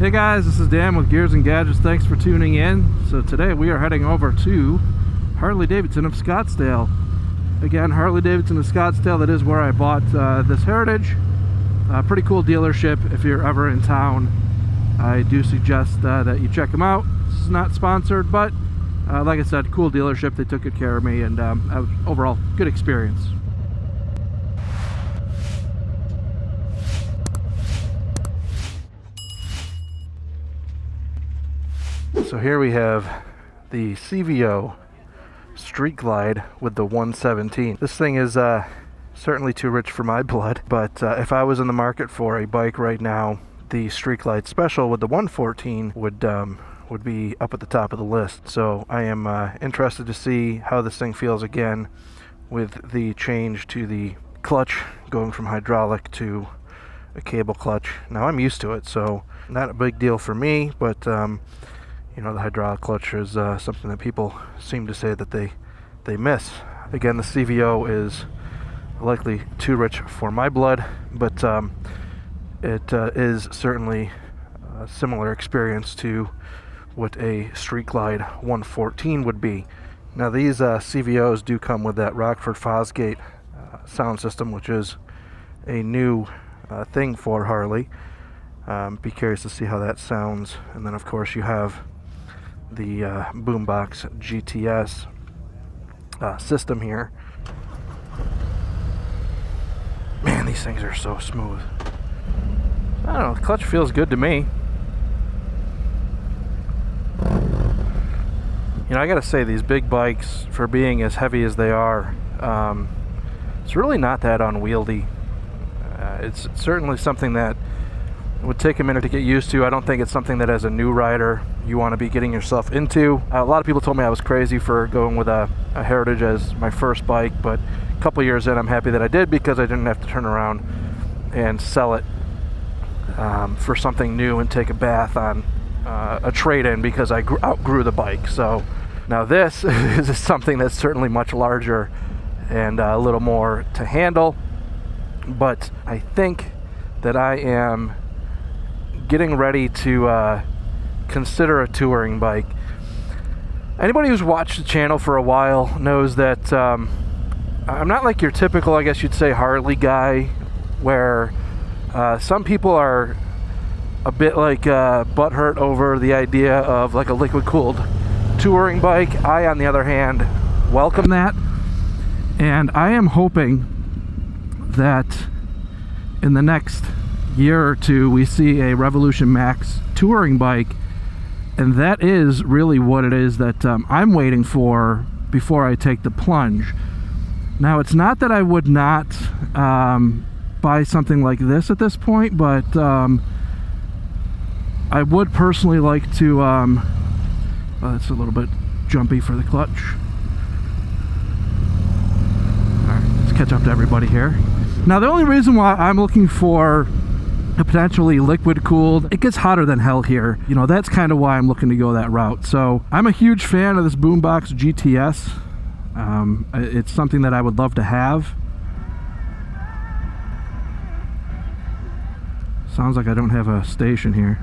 Hey guys, this is Dan with Gears and Gadgets. Thanks for tuning in. So today we are heading over to Harley-Davidson of Scottsdale. Again, Harley-Davidson of Scottsdale, that is where I bought this Heritage. Pretty cool dealership if you're ever in town. I do suggest that you check them out. This is not sponsored, but like I said, cool dealership. They took good care of me, and overall, good experience. So here we have the CVO Street Glide with the 117. This thing is certainly too rich for my blood, but if I was in the market for a bike right now, the Street Glide Special with the 114 would be up at the top of the list. So I am interested to see how this thing feels again with the change to the clutch, going from hydraulic to a cable clutch. Now I'm used to it, so not a big deal for me, but you know, the hydraulic clutch is something that people seem to say that they miss. Again, the CVO is likely too rich for my blood, but it is certainly a similar experience to what a Street Glide 114 would be. Now these CVOs do come with that Rockford Fosgate sound system, which is a new thing for Harley. Be curious to see how that sounds. And then of course you have the Boombox GTS system here. Man, these things are so smooth. I don't know, the clutch feels good to me. You know, I gotta say, these big bikes, for being as heavy as they are, it's really not that unwieldy. It's certainly something that would take a minute to get used to. I don't think it's something that as a new rider you want to be getting yourself into. A lot of people told me I was crazy for going with a Heritage as my first bike, but a couple years in I'm happy that I did, because I didn't have to turn around and sell it for something new and take a bath on a trade-in because I outgrew the bike. So now this is something that's certainly much larger and a little more to handle, but I think that I am getting ready to consider a touring bike. Anybody who's watched the channel for a while knows that I'm not like your typical, I guess you'd say, Harley guy, where some people are a bit like butthurt over the idea of like a liquid-cooled touring bike. I, on the other hand, welcome that, and I am hoping that in the next year or two we see a Revolution Max touring bike, and that is really what it is that I'm waiting for before I take the plunge. Now, it's not that I would not buy something like this at this point, but I would personally like to well, it's a little bit jumpy for the clutch. Alright, let's catch up to everybody here. Now, the only reason why I'm looking for a potentially liquid cooled, it gets hotter than hell here, you know, that's kind of why I'm looking to go that route. So I'm a huge fan of this Boombox GTS. It's something that I would love to have. Sounds like I don't have a station here.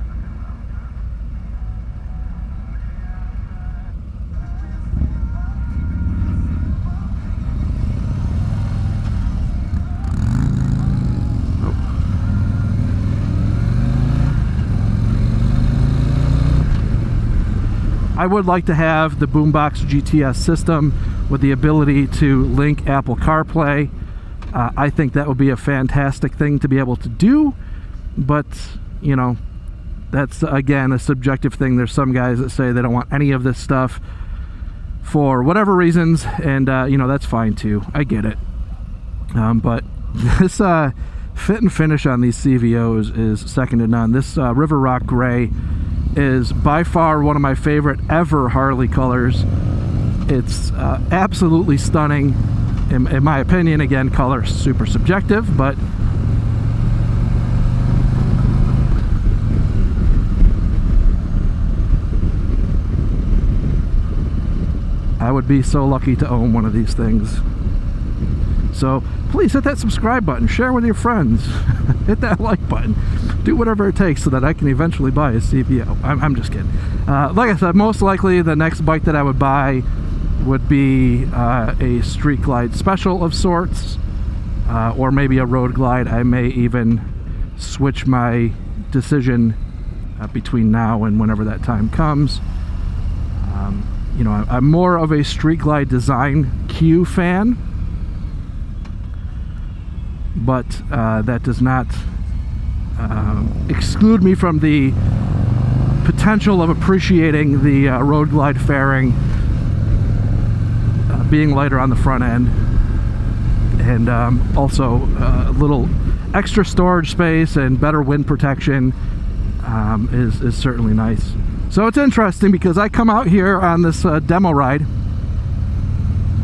I would like to have the Boombox GTS system with the ability to link Apple CarPlay. I think that would be a fantastic thing to be able to do, but you know, that's again a subjective thing. There's some guys that say they don't want any of this stuff for whatever reasons, and you know, that's fine too. I get it. But this fit and finish on these CVOs is second to none. This River Rock Gray is by far one of my favorite ever Harley colors. It's absolutely stunning in my opinion. Again, color is super subjective, but I would be so lucky to own one of these things. So please hit that subscribe button, share with your friends, hit that like button. do whatever it takes so that I can eventually buy a CVO. I'm just kidding. Like I said, most likely the next bike that I would buy would be a Street Glide Special of sorts, or maybe a Road Glide. I may even switch my decision between now and whenever that time comes. You know, I'm more of a Street Glide design Q fan, but that does not exclude me from the potential of appreciating the Road Glide fairing, being lighter on the front end, and also a little extra storage space and better wind protection is certainly nice. So it's interesting because I come out here on this demo ride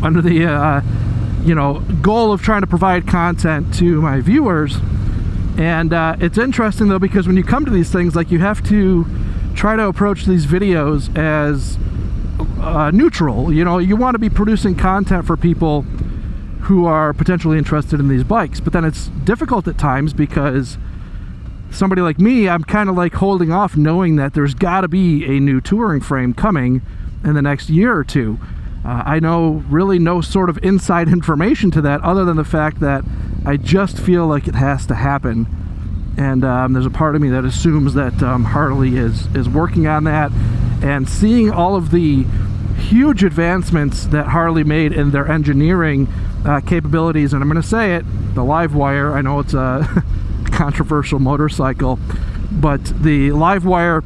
under the you know, goal of trying to provide content to my viewers, and it's interesting though, because when you come to these things, like, you have to try to approach these videos as neutral. You know, you want to be producing content for people who are potentially interested in these bikes, but then it's difficult at times because somebody like me, I'm kind of like holding off, knowing that there's got to be a new touring frame coming in the next year or two. I know really no sort of inside information to that, other than the fact that I just feel like it has to happen. And there's a part of me that assumes that Harley is working on that, and seeing all of the huge advancements that Harley made in their engineering capabilities. And I'm going to say it, the live wire, I know it's a controversial motorcycle, but the live wire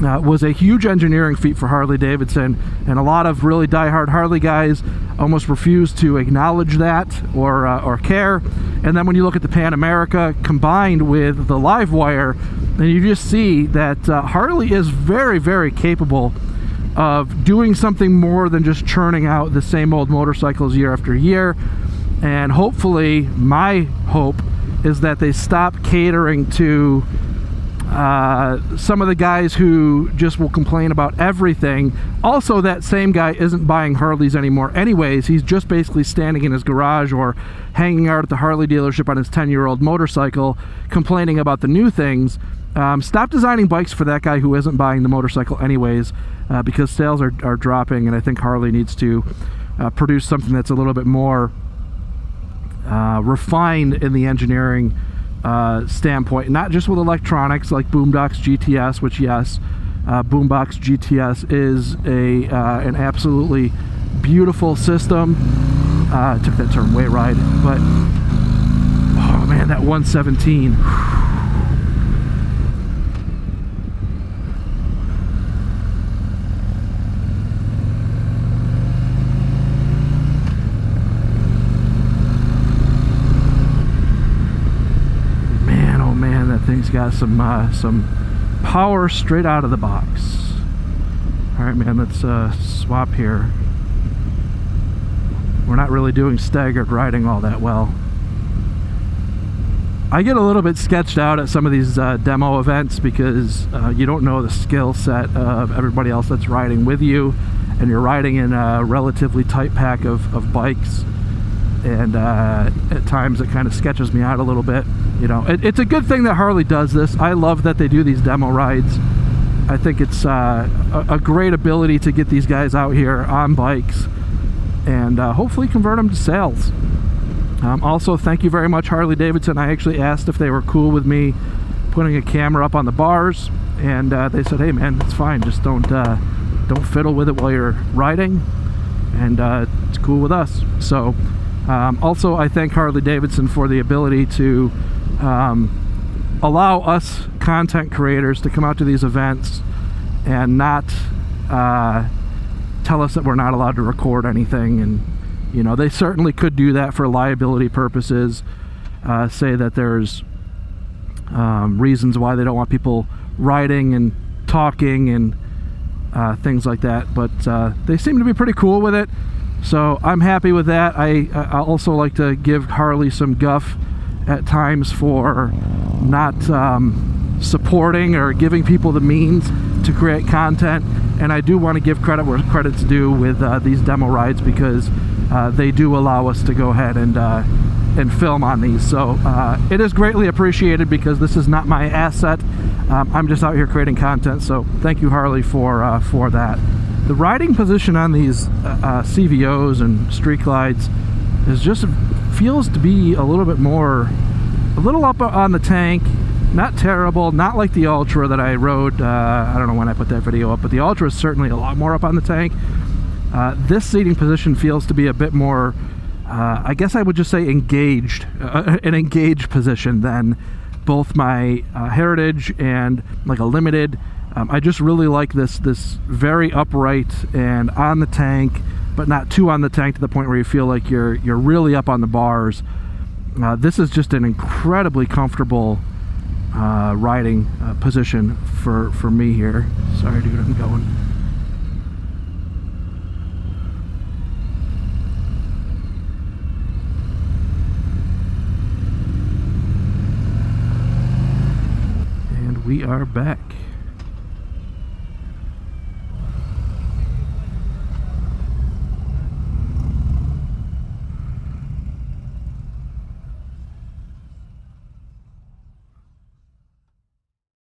was a huge engineering feat for Harley Davidson, and a lot of really diehard Harley guys almost refuse to acknowledge that or care. And then when you look at the Pan America combined with the live wire, then you just see that Harley is very, very capable of doing something more than just churning out the same old motorcycles year after year. And hopefully, my hope is that they stop catering to some of the guys who just will complain about everything. Also, that same guy isn't buying Harleys anymore anyways. He's just basically standing in his garage or hanging out at the Harley dealership on his 10-year-old motorcycle complaining about the new things. Stop designing bikes for that guy who isn't buying the motorcycle anyways, because sales are dropping, and I think Harley needs to produce something that's a little bit more refined in the engineering standpoint, not just with electronics like Boombox GTS, which, yes, Boombox GTS is an absolutely beautiful system. Took that turn way right, but oh man, that 117. Thing's got some power straight out of the box. All right, man, let's swap here. We're not really doing staggered riding all that well. I get a little bit sketched out at some of these demo events because you don't know the skill set of everybody else that's riding with you, and you're riding in a relatively tight pack of bikes, and at times it kind of sketches me out a little bit. You know, it's a good thing that Harley does this. I love that they do these demo rides. I think it's a great ability to get these guys out here on bikes and hopefully convert them to sales. Also, thank you very much, Harley Davidson. I actually asked if they were cool with me putting a camera up on the bars, and they said, hey man, it's fine, just don't fiddle with it while you're riding, and it's cool with us. So also, I thank Harley Davidson for the ability to allow us content creators to come out to these events and not tell us that we're not allowed to record anything. And you know, they certainly could do that for liability purposes, say that there's reasons why they don't want people riding and talking and things like that, but they seem to be pretty cool with it, so I'm happy with that. I also like to give Harley some guff at times for not supporting or giving people the means to create content, and I do want to give credit where credit's due with these demo rides, because they do allow us to go ahead and and film on these. So it is greatly appreciated, because this is not my asset. I'm just out here creating content, so thank you, Harley, for that. The riding position on these CVOs and Street Glides is just feels to be a little up on the tank. Not terrible, not like the Ultra that I rode. I don't know when I put that video up, but the Ultra is certainly a lot more up on the tank. This seating position feels to be a bit more, I guess I would just say engaged, an engaged position than both my Heritage and like a Limited. I just really like this very upright and on the tank, but not too on the tank to the point where you feel like you're really up on the bars. This is just an incredibly comfortable riding position for me here. Sorry, dude, I'm going. We are back.